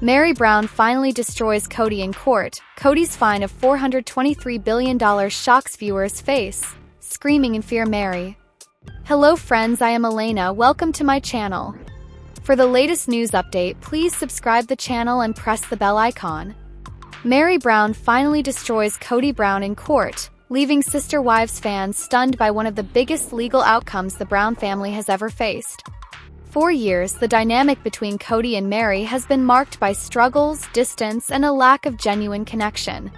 Meri Brown finally destroys Kody in court. Kody's fine of $423 billion shocks viewers' face, screaming in fear. Meri. Hello friends, I am Elena. Welcome to my channel. For the latest news update, please subscribe the channel and press the bell icon. Meri Brown finally destroys Kody Brown in court, leaving Sister Wives fans stunned by one of the biggest legal outcomes the Brown family has ever faced. For years, the dynamic between Kody and Meri has been marked by struggles, distance, and a lack of genuine connection.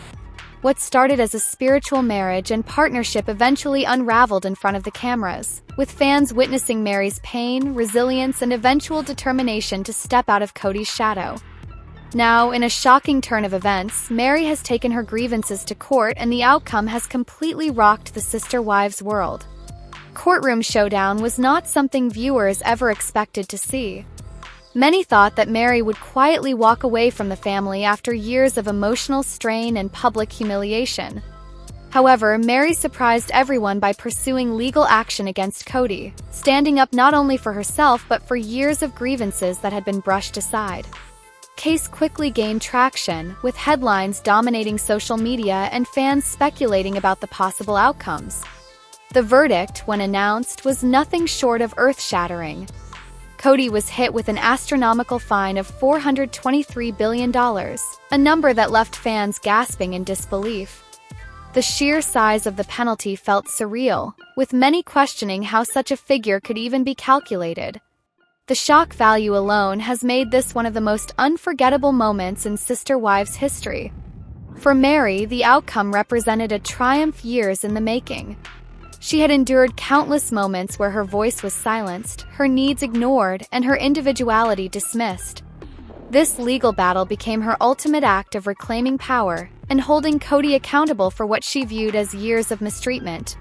What started as a spiritual marriage and partnership eventually unraveled in front of the cameras, with fans witnessing Meri's pain, resilience, and eventual determination to step out of Kody's shadow. Now, in a shocking turn of events, Meri has taken her grievances to court, and the outcome has completely rocked the Sister Wives world. Courtroom showdown was not something viewers ever expected to see. Many thought that Meri would quietly walk away from the family after years of emotional strain and public humiliation. However, Meri surprised everyone by pursuing legal action against Kody, standing up not only for herself but for years of grievances that had been brushed aside. Case quickly gained traction, with headlines dominating social media and fans speculating about the possible outcomes. The verdict, when announced, was nothing short of earth-shattering. Kody was hit with an astronomical fine of $423 billion, a number that left fans gasping in disbelief. The sheer size of the penalty felt surreal, with many questioning how such a figure could even be calculated. The shock value alone has made this one of the most unforgettable moments in Sister Wives history. For Meri, the outcome represented a triumph years in the making. She had endured countless moments where her voice was silenced, her needs ignored, and her individuality dismissed. This legal battle became her ultimate act of reclaiming power and holding Kody accountable for what she viewed as years of mistreatment.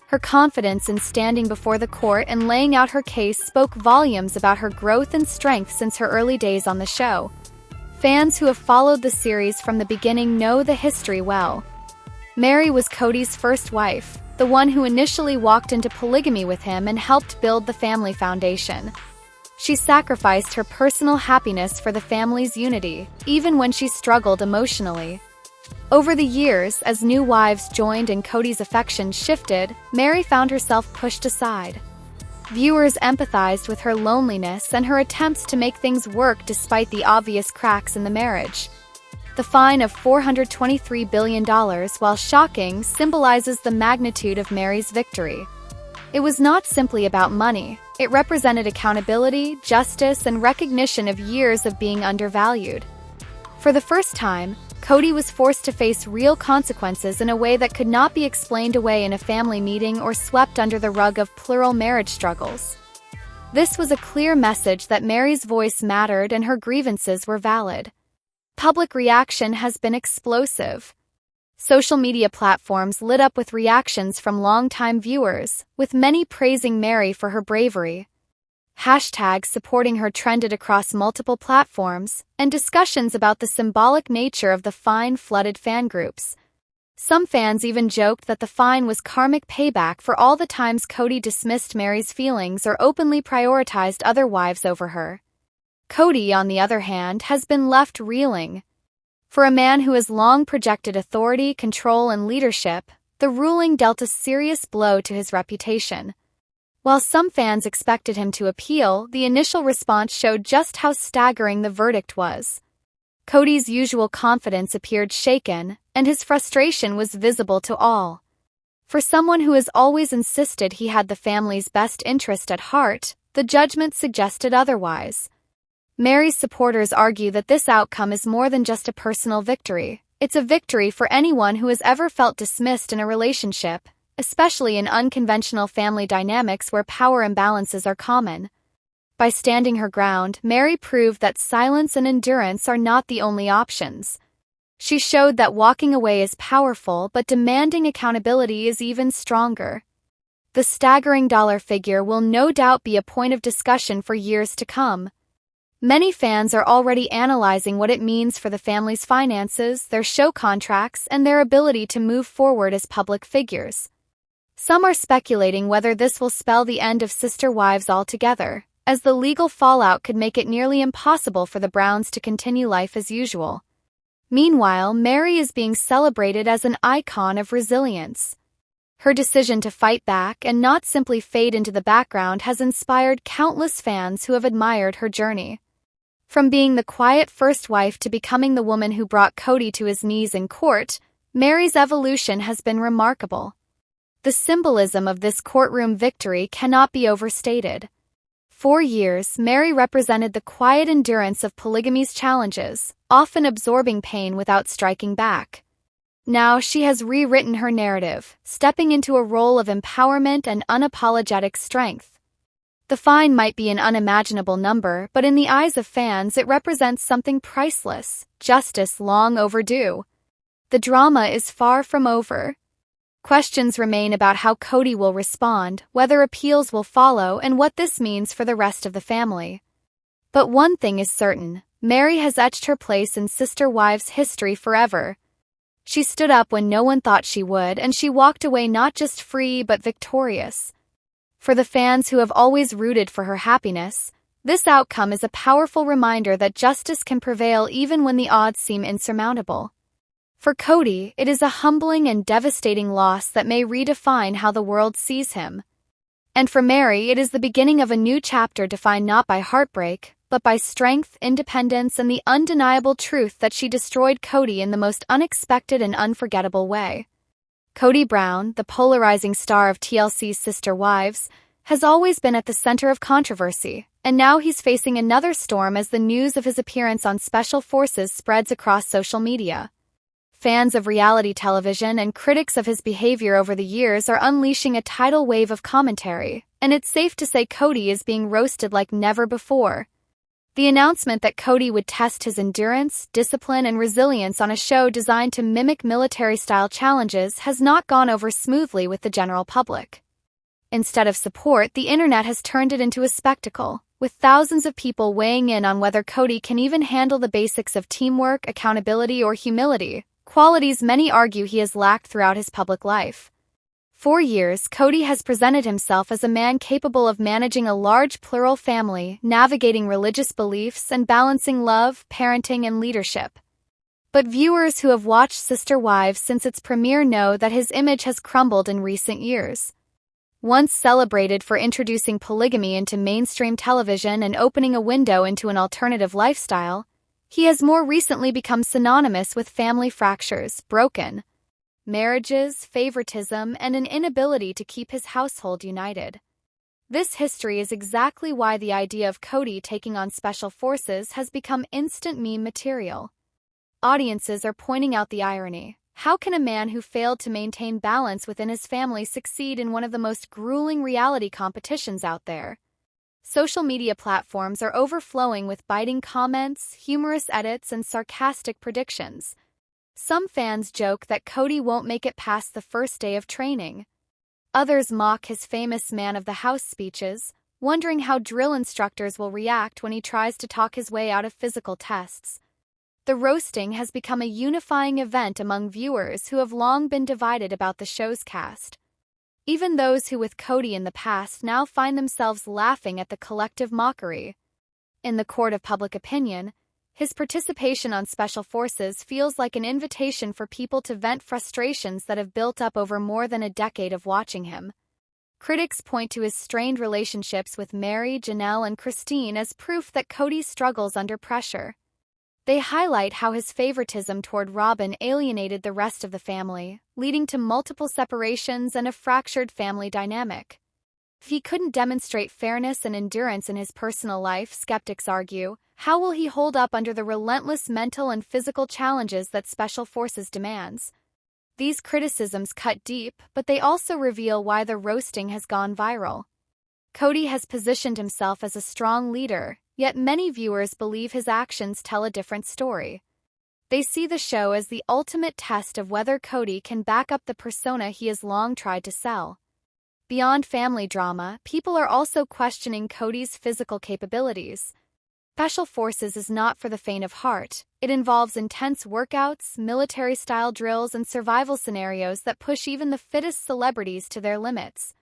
Her confidence in standing before the court and laying out her case spoke volumes about her growth and strength since her early days on the show. Fans who have followed the series from the beginning know the history well. Meri was Kody's first wife, the one who initially walked into polygamy with him and helped build the family foundation. She sacrificed her personal happiness for the family's unity, even when she struggled emotionally. Over the years, as new wives joined and Kody's affections shifted, Meri found herself pushed aside. Viewers empathized with her loneliness and her attempts to make things work despite the obvious cracks in the marriage. The fine of $423 billion, while shocking, symbolizes the magnitude of Meri's victory. It was not simply about money. It represented accountability, justice, and recognition of years of being undervalued. For the first time, Kody was forced to face real consequences in a way that could not be explained away in a family meeting or swept under the rug of plural marriage struggles. This was a clear message that Meri's voice mattered and her grievances were valid. Public reaction has been explosive. Social media platforms lit up with reactions from longtime viewers, with many praising Meri for her bravery. Hashtags supporting her trended across multiple platforms, and discussions about the symbolic nature of the fine flooded fan groups. Some fans even joked that the fine was karmic payback for all the times Kody dismissed Meri's feelings or openly prioritized other wives over her. Kody, on the other hand, has been left reeling. For a man who has long projected authority, control, and leadership, the ruling dealt a serious blow to his reputation. While some fans expected him to appeal, the initial response showed just how staggering the verdict was. Kody's usual confidence appeared shaken, and his frustration was visible to all. For someone who has always insisted he had the family's best interest at heart, the judgment suggested otherwise. Meri's supporters argue that this outcome is more than just a personal victory. It's a victory for anyone who has ever felt dismissed in a relationship, especially in unconventional family dynamics where power imbalances are common. By standing her ground, Meri proved that silence and endurance are not the only options. She showed that walking away is powerful, but demanding accountability is even stronger. The staggering dollar figure will no doubt be a point of discussion for years to come. Many fans are already analyzing what it means for the family's finances, their show contracts, and their ability to move forward as public figures. Some are speculating whether this will spell the end of Sister Wives altogether, as the legal fallout could make it nearly impossible for the Browns to continue life as usual. Meanwhile, Meri is being celebrated as an icon of resilience. Her decision to fight back and not simply fade into the background has inspired countless fans who have admired her journey. From being the quiet first wife to becoming the woman who brought Kody to his knees in court, Meri's evolution has been remarkable. The symbolism of this courtroom victory cannot be overstated. For years, Meri represented the quiet endurance of polygamy's challenges, often absorbing pain without striking back. Now she has rewritten her narrative, stepping into a role of empowerment and unapologetic strength. The fine might be an unimaginable number, but in the eyes of fans it represents something priceless, justice long overdue. The drama is far from over. Questions remain about how Kody will respond, whether appeals will follow, and what this means for the rest of the family. But one thing is certain, Meri has etched her place in sister wives' history forever. She stood up when no one thought she would, and she walked away not just free but victorious. For the fans who have always rooted for her happiness, this outcome is a powerful reminder that justice can prevail even when the odds seem insurmountable. For Kody, it is a humbling and devastating loss that may redefine how the world sees him. And for Meri, it is the beginning of a new chapter defined not by heartbreak, but by strength, independence, and the undeniable truth that she destroyed Kody in the most unexpected and unforgettable way. Kody Brown, the polarizing star of TLC's Sister Wives, has always been at the center of controversy, and now he's facing another storm as the news of his appearance on Special Forces spreads across social media. Fans of reality television and critics of his behavior over the years are unleashing a tidal wave of commentary, and it's safe to say Kody is being roasted like never before. The announcement that Kody would test his endurance, discipline, and resilience on a show designed to mimic military-style challenges has not gone over smoothly with the general public. Instead of support, the internet has turned it into a spectacle, with thousands of people weighing in on whether Kody can even handle the basics of teamwork, accountability, or humility, qualities many argue he has lacked throughout his public life. For years, Kody has presented himself as a man capable of managing a large plural family, navigating religious beliefs, and balancing love, parenting, and leadership. But viewers who have watched Sister Wives since its premiere know that his image has crumbled in recent years. Once celebrated for introducing polygamy into mainstream television and opening a window into an alternative lifestyle, he has more recently become synonymous with family fractures, broken marriages, favoritism, and an inability to keep his household united. This history is exactly why the idea of Kody taking on Special Forces has become instant meme material. Audiences are pointing out the irony. How can a man who failed to maintain balance within his family succeed in one of the most grueling reality competitions out there? Social media platforms are overflowing with biting comments, humorous edits, and sarcastic predictions. Some fans joke that Kody won't make it past the first day of training. Others mock his famous man of the house speeches, wondering how drill instructors will react when he tries to talk his way out of physical tests. The roasting has become a unifying event among viewers who have long been divided about the show's cast. Even those who with Kody in the past now find themselves laughing at the collective mockery. In the court of public opinion, his participation on Special Forces feels like an invitation for people to vent frustrations that have built up over more than a decade of watching him. Critics point to his strained relationships with Meri, Janelle, and Christine as proof that Kody struggles under pressure. They highlight how his favoritism toward Robin alienated the rest of the family, leading to multiple separations and a fractured family dynamic. If he couldn't demonstrate fairness and endurance in his personal life, skeptics argue, how will he hold up under the relentless mental and physical challenges that Special Forces demands? These criticisms cut deep, but they also reveal why the roasting has gone viral. Kody has positioned himself as a strong leader, yet many viewers believe his actions tell a different story. They see the show as the ultimate test of whether Kody can back up the persona he has long tried to sell. Beyond family drama, people are also questioning Kody's physical capabilities. Special Forces is not for the faint of heart. It involves intense workouts, military-style drills, and survival scenarios that push even the fittest celebrities to their limits.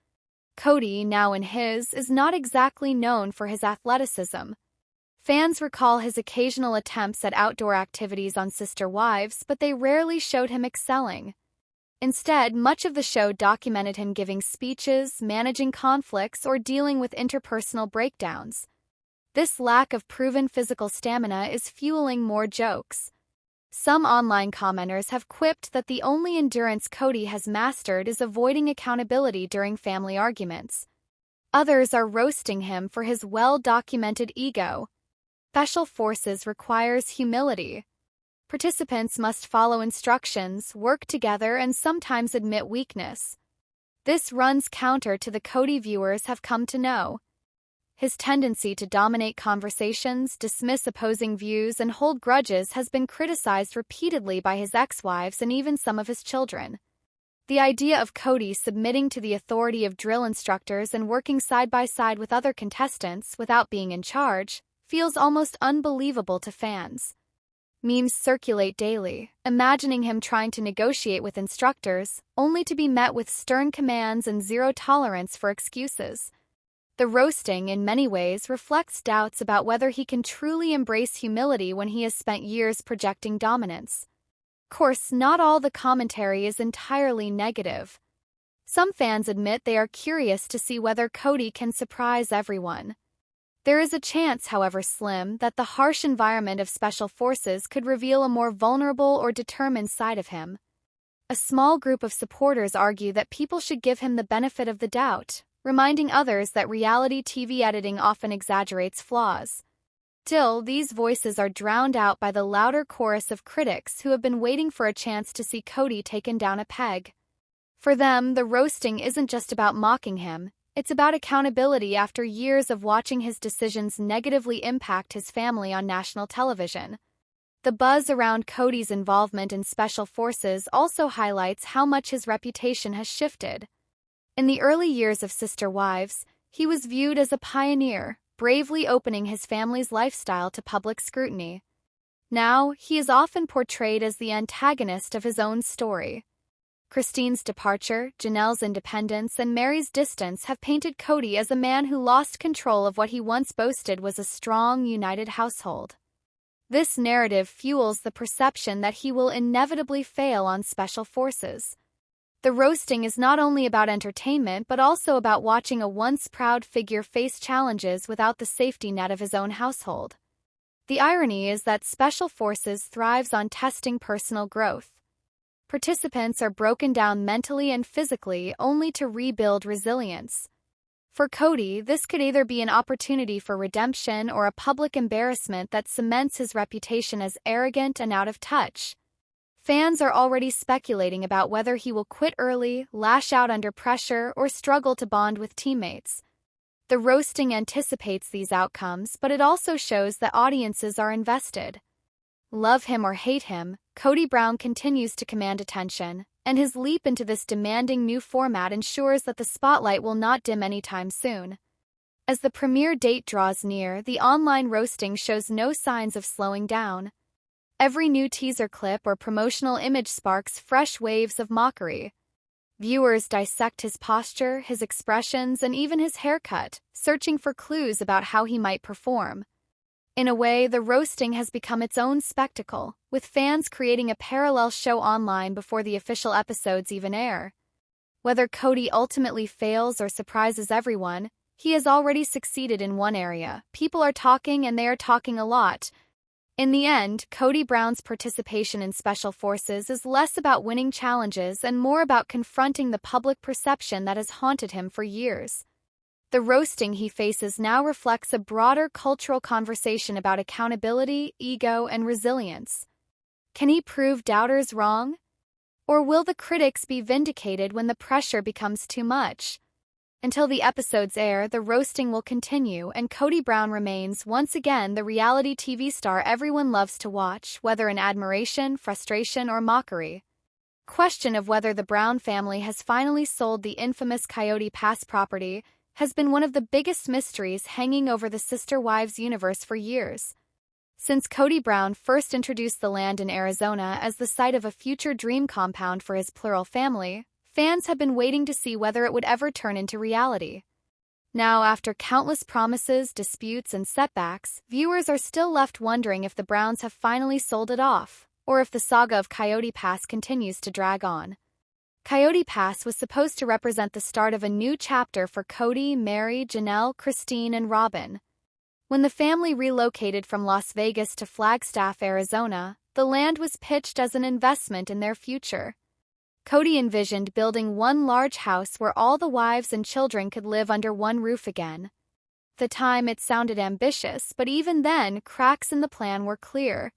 Kody, now in his, is not exactly known for his athleticism. Fans recall his occasional attempts at outdoor activities on Sister Wives, but they rarely showed him excelling. Instead, much of the show documented him giving speeches, managing conflicts, or dealing with interpersonal breakdowns. This lack of proven physical stamina is fueling more jokes. Some online commenters have quipped that the only endurance Kody has mastered is avoiding accountability during family arguments. Others are roasting him for his well-documented ego. Special Forces requires humility. Participants must follow instructions, work together, and sometimes admit weakness. This runs counter to the Kody viewers have come to know. His tendency to dominate conversations, dismiss opposing views, and hold grudges has been criticized repeatedly by his ex-wives and even some of his children. The idea of Kody submitting to the authority of drill instructors and working side by side with other contestants without being in charge feels almost unbelievable to fans. Memes circulate daily, imagining him trying to negotiate with instructors, only to be met with stern commands and zero tolerance for excuses. The roasting, in many ways, reflects doubts about whether he can truly embrace humility when he has spent years projecting dominance. Of course, not all the commentary is entirely negative. Some fans admit they are curious to see whether Kody can surprise everyone. There is a chance, however slim, that the harsh environment of Special Forces could reveal a more vulnerable or determined side of him. A small group of supporters argue that people should give him the benefit of the doubt, reminding others that reality TV editing often exaggerates flaws. Still, these voices are drowned out by the louder chorus of critics who have been waiting for a chance to see Kody taken down a peg. For them, the roasting isn't just about mocking him. It's about accountability after years of watching his decisions negatively impact his family on national television. The buzz around Kody's involvement in Special Forces also highlights how much his reputation has shifted. In the early years of Sister Wives, he was viewed as a pioneer, bravely opening his family's lifestyle to public scrutiny. Now, he is often portrayed as the antagonist of his own story. Christine's departure, Janelle's independence, and Meri's distance have painted Kody as a man who lost control of what he once boasted was a strong, united household. This narrative fuels the perception that he will inevitably fail on Special Forces. The roasting is not only about entertainment but also about watching a once proud figure face challenges without the safety net of his own household. The irony is that Special Forces thrives on testing personal growth. Participants are broken down mentally and physically only to rebuild resilience. For Kody, this could either be an opportunity for redemption or a public embarrassment that cements his reputation as arrogant and out of touch. Fans are already speculating about whether he will quit early, lash out under pressure, or struggle to bond with teammates. The roasting anticipates these outcomes, but it also shows that audiences are invested. Love him or hate him, Kody Brown continues to command attention, and his leap into this demanding new format ensures that the spotlight will not dim anytime soon. As the premiere date draws near, the online roasting shows no signs of slowing down. Every new teaser clip or promotional image sparks fresh waves of mockery. Viewers dissect his posture, his expressions, and even his haircut, searching for clues about how he might perform. In a way, the roasting has become its own spectacle, with fans creating a parallel show online before the official episodes even air. Whether Kody ultimately fails or surprises everyone, he has already succeeded in one area. People are talking, and they are talking a lot. In the end, Kody Brown's participation in Special Forces is less about winning challenges and more about confronting the public perception that has haunted him for years. The roasting he faces now reflects a broader cultural conversation about accountability, ego, and resilience. Can he prove doubters wrong? Or will the critics be vindicated when the pressure becomes too much? Until the episodes air, the roasting will continue, and Kody Brown remains once again the reality TV star everyone loves to watch, whether in admiration, frustration, or mockery. Question of whether the Brown family has finally sold the infamous Coyote Pass property has been one of the biggest mysteries hanging over the Sister Wives universe for years. Since Kody Brown first introduced the land in Arizona as the site of a future dream compound for his plural family, Fans have been waiting to see whether it would ever turn into reality. Now, after countless promises, disputes, and setbacks, viewers are still left wondering if the Browns have finally sold it off, or if the saga of Kody Pass continues to drag on. Kody Pass was supposed to represent the start of a new chapter for Kody, Meri, Janelle, Christine, and Robin. When the family relocated from Las Vegas to Flagstaff, Arizona, the land was pitched as an investment in their future. Kody envisioned building one large house where all the wives and children could live under one roof again. At the time, it sounded ambitious, but even then, cracks in the plan were clear.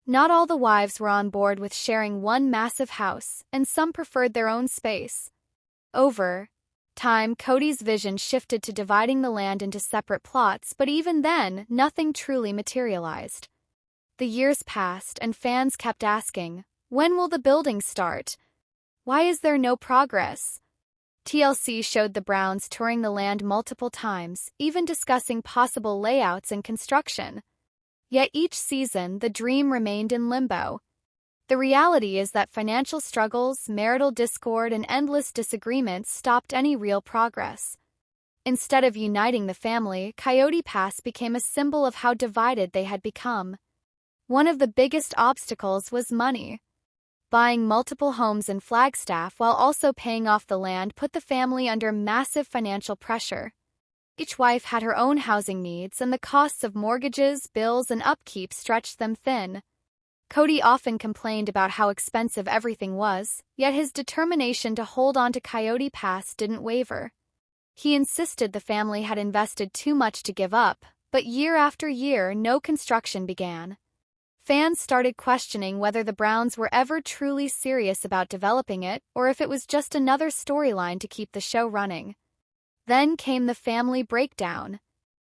Not all the wives were on board with sharing one massive house, and some preferred their own space. Over time, Kody's vision shifted to dividing the land into separate plots, but even then, nothing truly materialized. The years passed, and fans kept asking, when will the building start? Why is there no progress? TLC showed the Browns touring the land multiple times, even discussing possible layouts and construction. Yet each season, the dream remained in limbo. The reality is that financial struggles, marital discord, and endless disagreements stopped any real progress. Instead of uniting the family, Kody Pass became a symbol of how divided they had become. One of the biggest obstacles was money. Buying multiple homes in Flagstaff while also paying off the land put the family under massive financial pressure. Each wife had her own housing needs, and the costs of mortgages, bills, and upkeep stretched them thin. Kody often complained about how expensive everything was, yet his determination to hold on to Kody Pass didn't waver. He insisted the family had invested too much to give up, but year after year, no construction began. Fans started questioning whether the Browns were ever truly serious about developing it, or if it was just another storyline to keep the show running. Then came the family breakdown.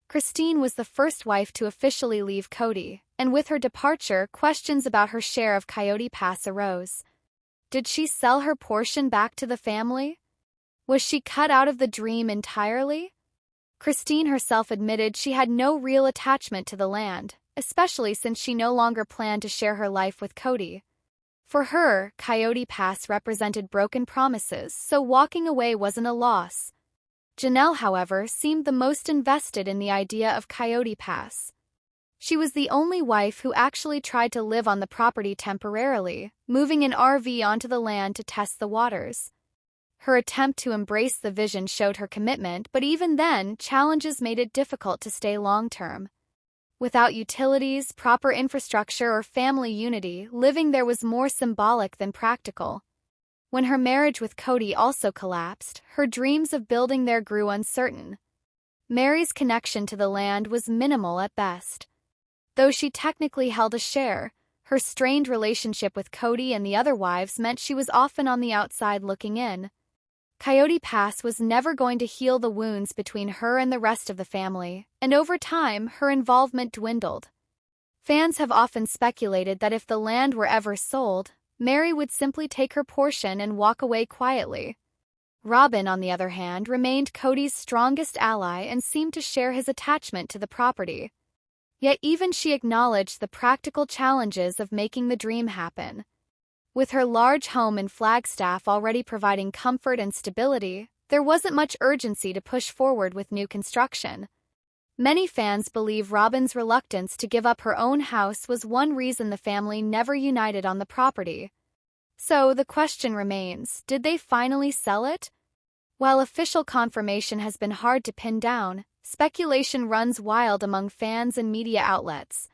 Christine was the first wife to officially leave Kody, and with her departure, questions about her share of Kody Pass arose. Did she sell her portion back to the family? Was she cut out of the dream entirely? Christine herself admitted she had no real attachment to the land, especially since she no longer planned to share her life with Kody. For her, Kody Pass represented broken promises, so walking away wasn't a loss. Janelle, however, seemed the most invested in the idea of Kody Pass. She was the only wife who actually tried to live on the property temporarily, moving an RV onto the land to test the waters. Her attempt to embrace the vision showed her commitment, but even then, challenges made it difficult to stay long-term. Without utilities, proper infrastructure, or family unity, living there was more symbolic than practical. When her marriage with Kody also collapsed, her dreams of building there grew uncertain. Meri's connection to the land was minimal at best. Though she technically held a share, her strained relationship with Kody and the other wives meant she was often on the outside looking in. Kody Pass was never going to heal the wounds between her and the rest of the family, and over time, her involvement dwindled. Fans have often speculated that if the land were ever sold, Meri would simply take her portion and walk away quietly. Robin, on the other hand, remained Kody's strongest ally and seemed to share his attachment to the property. Yet even she acknowledged the practical challenges of making the dream happen. With her large home in Flagstaff already providing comfort and stability, there wasn't much urgency to push forward with new construction. Many fans believe Robin's reluctance to give up her own house was one reason the family never united on the property. So the question remains, did they finally sell it? While official confirmation has been hard to pin down, speculation runs wild among fans and media outlets.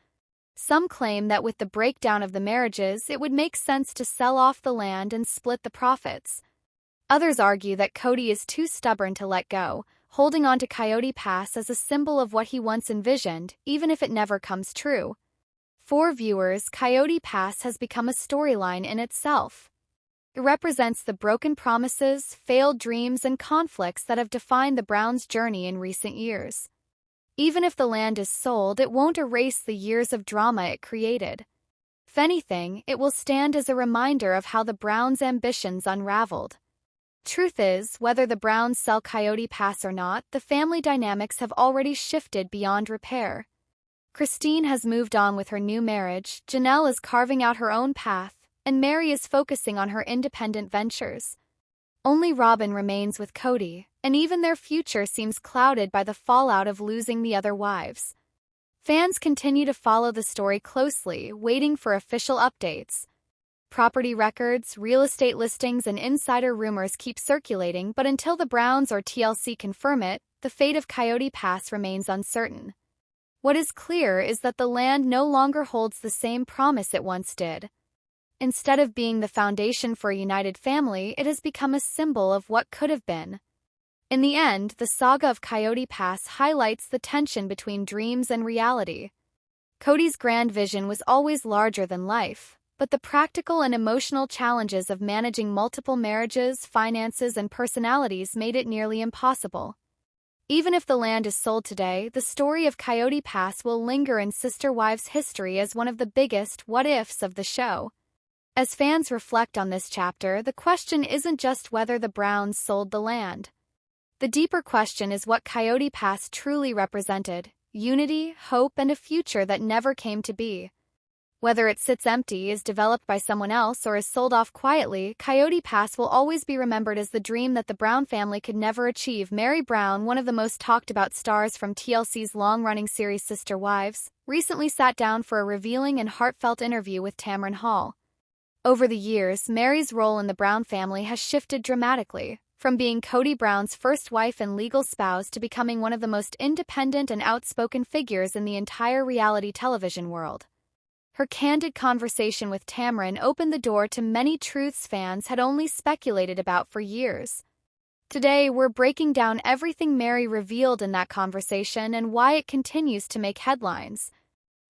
Some claim that with the breakdown of the marriages, it would make sense to sell off the land and split the profits. Others argue that Kody is too stubborn to let go, holding on to Kody Pass as a symbol of what he once envisioned, even if it never comes true. For viewers, Kody Pass has become a storyline in itself. It represents the broken promises, failed dreams, and conflicts that have defined the Browns' journey in recent years. Even if the land is sold, it won't erase the years of drama it created. If anything, it will stand as a reminder of how the Browns' ambitions unraveled. Truth is, whether the Browns sell Kody Pass or not, the family dynamics have already shifted beyond repair. Christine has moved on with her new marriage, Janelle is carving out her own path, and Meri is focusing on her independent ventures. Only Robin remains with Kody, and even their future seems clouded by the fallout of losing the other wives. Fans continue to follow the story closely, waiting for official updates. Property records, real estate listings, and insider rumors keep circulating, but until the Browns or TLC confirm it, the fate of Coyote Pass remains uncertain. What is clear is that the land no longer holds the same promise it once did. Instead of being the foundation for a united family, it has become a symbol of what could have been. In the end, the saga of Coyote Pass highlights the tension between dreams and reality. Kody's grand vision was always larger than life, but the practical and emotional challenges of managing multiple marriages, finances, and personalities made it nearly impossible. Even if the land is sold today, the story of Coyote Pass will linger in Sister Wives history as one of the biggest what-ifs of the show. As fans reflect on this chapter, the question isn't just whether the Browns sold the land. The deeper question is what Coyote Pass truly represented: unity, hope, and a future that never came to be. Whether it sits empty, is developed by someone else, or is sold off quietly, Coyote Pass will always be remembered as the dream that the Brown family could never achieve. Meri Brown, one of the most talked-about stars from TLC's long-running series Sister Wives, recently sat down for a revealing and heartfelt interview with Tamron Hall. Over the years, Meri's role in the Brown family has shifted dramatically, from being Kody Brown's first wife and legal spouse to becoming one of the most independent and outspoken figures in the entire reality television world. Her candid conversation with Tamron opened the door to many truths fans had only speculated about for years. Today, we're breaking down everything Meri revealed in that conversation and why it continues to make headlines.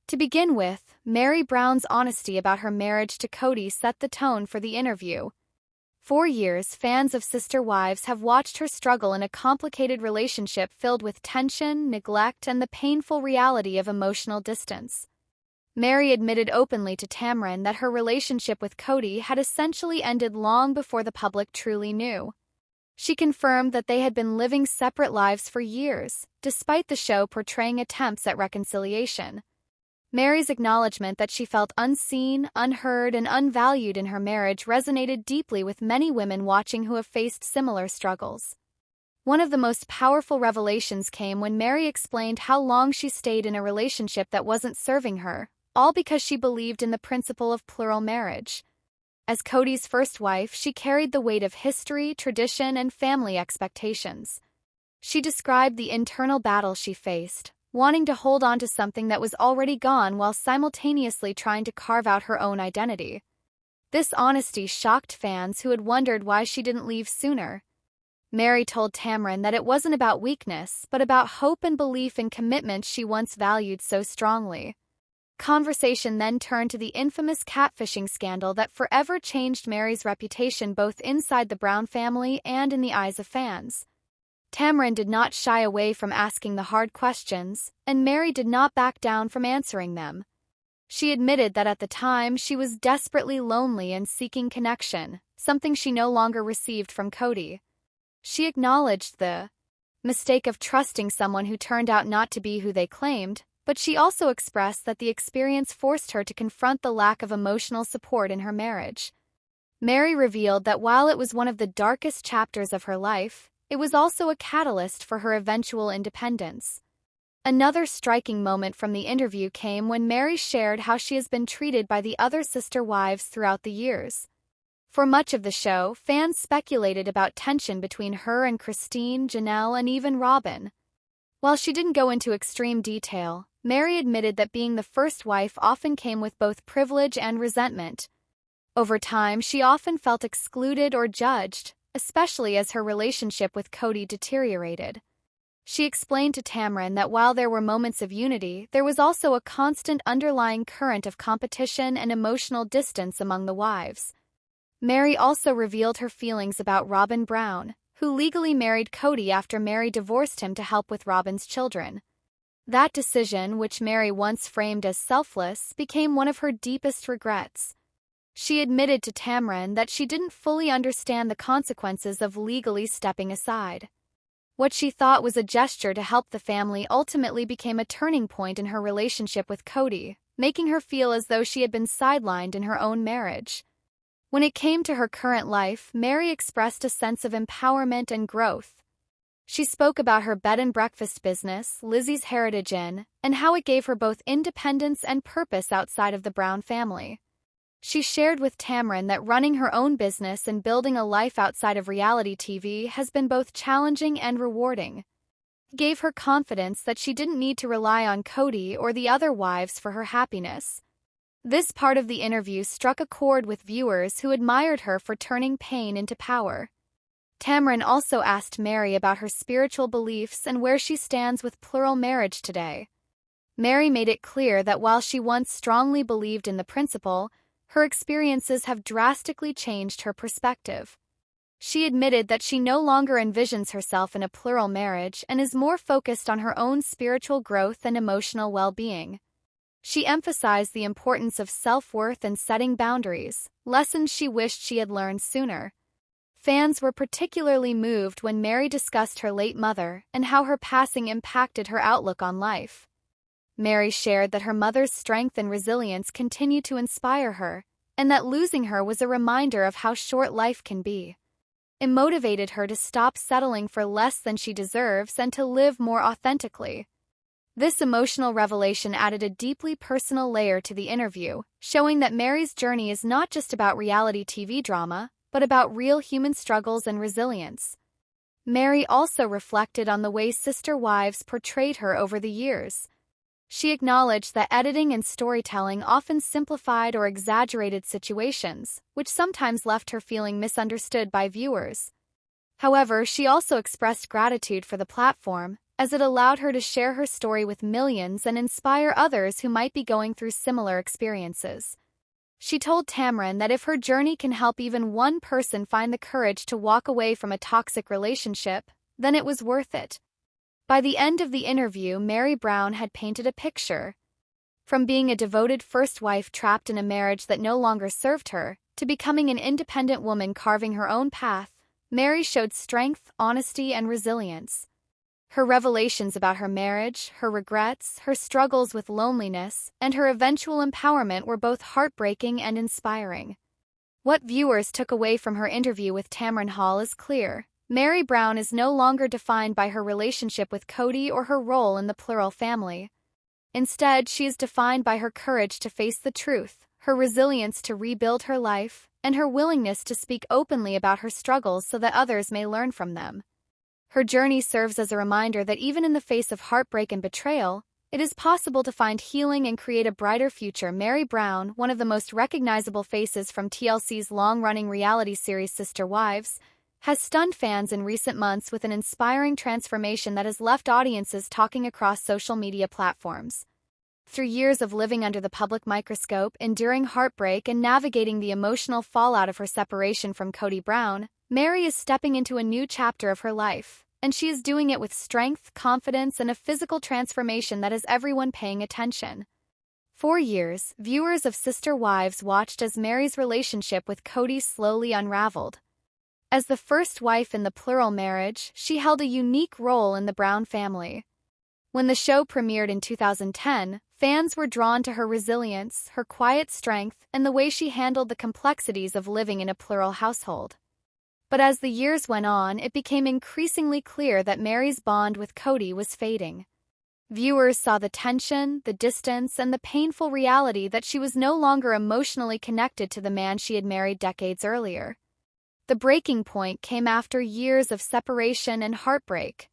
To begin with, Meri Brown's honesty about her marriage to Kody set the tone for the interview. For years, fans of Sister Wives have watched her struggle in a complicated relationship filled with tension, neglect, and the painful reality of emotional distance. Meri admitted openly to Tamron that her relationship with Kody had essentially ended long before the public truly knew. She confirmed that they had been living separate lives for years, despite the show portraying attempts at reconciliation. Meri's acknowledgement that she felt unseen, unheard, and unvalued in her marriage resonated deeply with many women watching who have faced similar struggles. One of the most powerful revelations came when Meri explained how long she stayed in a relationship that wasn't serving her, all because she believed in the principle of plural marriage. As Kody's first wife, she carried the weight of history, tradition, and family expectations. She described the internal battle she faced, wanting to hold on to something that was already gone while simultaneously trying to carve out her own identity. This honesty shocked fans who had wondered why she didn't leave sooner. Meri told Tamron that it wasn't about weakness, but about hope and belief in commitments she once valued so strongly. Conversation then turned to the infamous catfishing scandal that forever changed Meri's reputation both inside the Brown family and in the eyes of fans. Tamron did not shy away from asking the hard questions, and Meri did not back down from answering them. She admitted that at the time she was desperately lonely and seeking connection, something she no longer received from Kody. She acknowledged the mistake of trusting someone who turned out not to be who they claimed, but she also expressed that the experience forced her to confront the lack of emotional support in her marriage. Meri revealed that while it was one of the darkest chapters of her life, it was also a catalyst for her eventual independence. Another striking moment from the interview came when Meri shared how she has been treated by the other sister wives throughout the years. For much of the show, fans speculated about tension between her and Christine, Janelle, and even Robin. While she didn't go into extreme detail, Meri admitted that being the first wife often came with both privilege and resentment. Over time, she often felt excluded or judged, especially as her relationship with Kody deteriorated. She explained to Tamron that while there were moments of unity, there was also a constant underlying current of competition and emotional distance among the wives. Meri also revealed her feelings about Robin Brown, who legally married Kody after Meri divorced him to help with Robin's children. That decision, which Meri once framed as selfless, became one of her deepest regrets. She admitted to Tamron that she didn't fully understand the consequences of legally stepping aside. What she thought was a gesture to help the family ultimately became a turning point in her relationship with Kody, making her feel as though she had been sidelined in her own marriage. When it came to her current life, Meri expressed a sense of empowerment and growth. She spoke about her bed and breakfast business, Lizzie's Heritage Inn, and how it gave her both independence and purpose outside of the Brown family. She shared with Tamron that running her own business and building a life outside of reality TV has been both challenging and rewarding. It gave her confidence that she didn't need to rely on Kody or the other wives for her happiness. This part of the interview struck a chord with viewers who admired her for turning pain into power. Tamron also asked Meri about her spiritual beliefs and where she stands with plural marriage today. Meri made it clear that while she once strongly believed in the principle, her experiences have drastically changed her perspective. She admitted that she no longer envisions herself in a plural marriage and is more focused on her own spiritual growth and emotional well-being. She emphasized the importance of self-worth and setting boundaries, lessons she wished she had learned sooner. Fans were particularly moved when Meri discussed her late mother and how her passing impacted her outlook on life. Meri shared that her mother's strength and resilience continue to inspire her, and that losing her was a reminder of how short life can be. It motivated her to stop settling for less than she deserves and to live more authentically. This emotional revelation added a deeply personal layer to the interview, showing that Meri's journey is not just about reality TV drama, but about real human struggles and resilience. Meri also reflected on the way sister wives portrayed her over the years. She acknowledged that editing and storytelling often simplified or exaggerated situations, which sometimes left her feeling misunderstood by viewers. However, she also expressed gratitude for the platform, as it allowed her to share her story with millions and inspire others who might be going through similar experiences. She told Tamron that if her journey can help even one person find the courage to walk away from a toxic relationship, then it was worth it. By the end of the interview, Meri Brown had painted a picture. From being a devoted first wife trapped in a marriage that no longer served her, to becoming an independent woman carving her own path, Meri showed strength, honesty, and resilience. Her revelations about her marriage, her regrets, her struggles with loneliness, and her eventual empowerment were both heartbreaking and inspiring. What viewers took away from her interview with Tamron Hall is clear. Meri Brown is no longer defined by her relationship with Kody or her role in the plural family. Instead, she is defined by her courage to face the truth, her resilience to rebuild her life, and her willingness to speak openly about her struggles so that others may learn from them. Her journey serves as a reminder that even in the face of heartbreak and betrayal, it is possible to find healing and create a brighter future. Meri Brown, one of the most recognizable faces from TLC's long-running reality series Sister Wives, has stunned fans in recent months with an inspiring transformation that has left audiences talking across social media platforms. Through years of living under the public microscope, enduring heartbreak, and navigating the emotional fallout of her separation from Kody Brown, Meri is stepping into a new chapter of her life, and she is doing it with strength, confidence, and a physical transformation that has everyone paying attention. For years, viewers of Sister Wives watched as Meri's relationship with Kody slowly unraveled. As the first wife in the plural marriage, she held a unique role in the Brown family. When the show premiered in 2010, fans were drawn to her resilience, her quiet strength, and the way she handled the complexities of living in a plural household. But as the years went on, it became increasingly clear that Meri's bond with Kody was fading. Viewers saw the tension, the distance, and the painful reality that she was no longer emotionally connected to the man she had married decades earlier. The breaking point came after years of separation and heartbreak.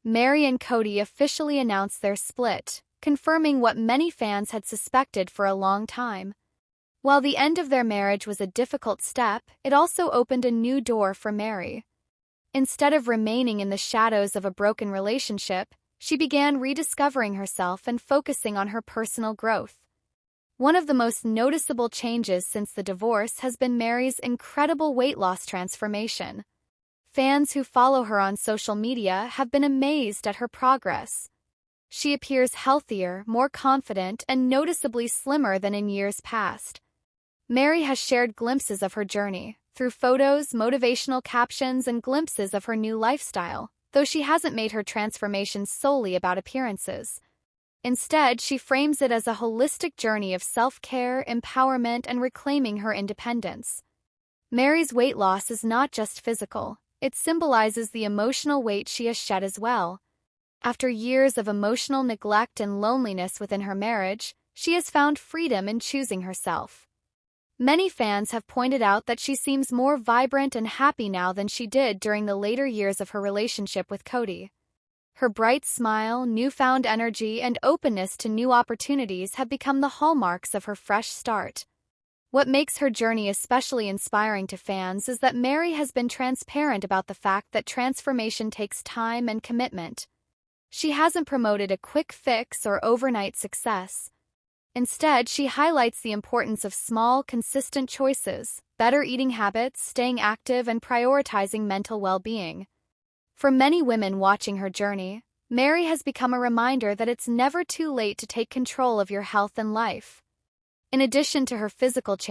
Meri and Kody officially announced their split, confirming what many fans had suspected for a long time. While the end of their marriage was a difficult step, it also opened a new door for Meri. Instead of remaining in the shadows of a broken relationship, she began rediscovering herself and focusing on her personal growth. One of the most noticeable changes since the divorce has been Meri's incredible weight loss transformation. Fans who follow her on social media have been amazed at her progress. She appears healthier, more confident, and noticeably slimmer than in years past. Meri has shared glimpses of her journey, through photos, motivational captions, and glimpses of her new lifestyle, though she hasn't made her transformation solely about appearances. Instead, she frames it as a holistic journey of self-care, empowerment, and reclaiming her independence. Meri's weight loss is not just physical, it symbolizes the emotional weight she has shed as well. After years of emotional neglect and loneliness within her marriage, she has found freedom in choosing herself. Many fans have pointed out that she seems more vibrant and happy now than she did during the later years of her relationship with Kody. Her bright smile, newfound energy, and openness to new opportunities have become the hallmarks of her fresh start. What makes her journey especially inspiring to fans is that Meri has been transparent about the fact that transformation takes time and commitment. She hasn't promoted a quick fix or overnight success. Instead, she highlights the importance of small, consistent choices, better eating habits, staying active, and prioritizing mental well-being. For many women watching her journey, Meri has become a reminder that it's never too late to take control of your health and life. In addition to her physical change,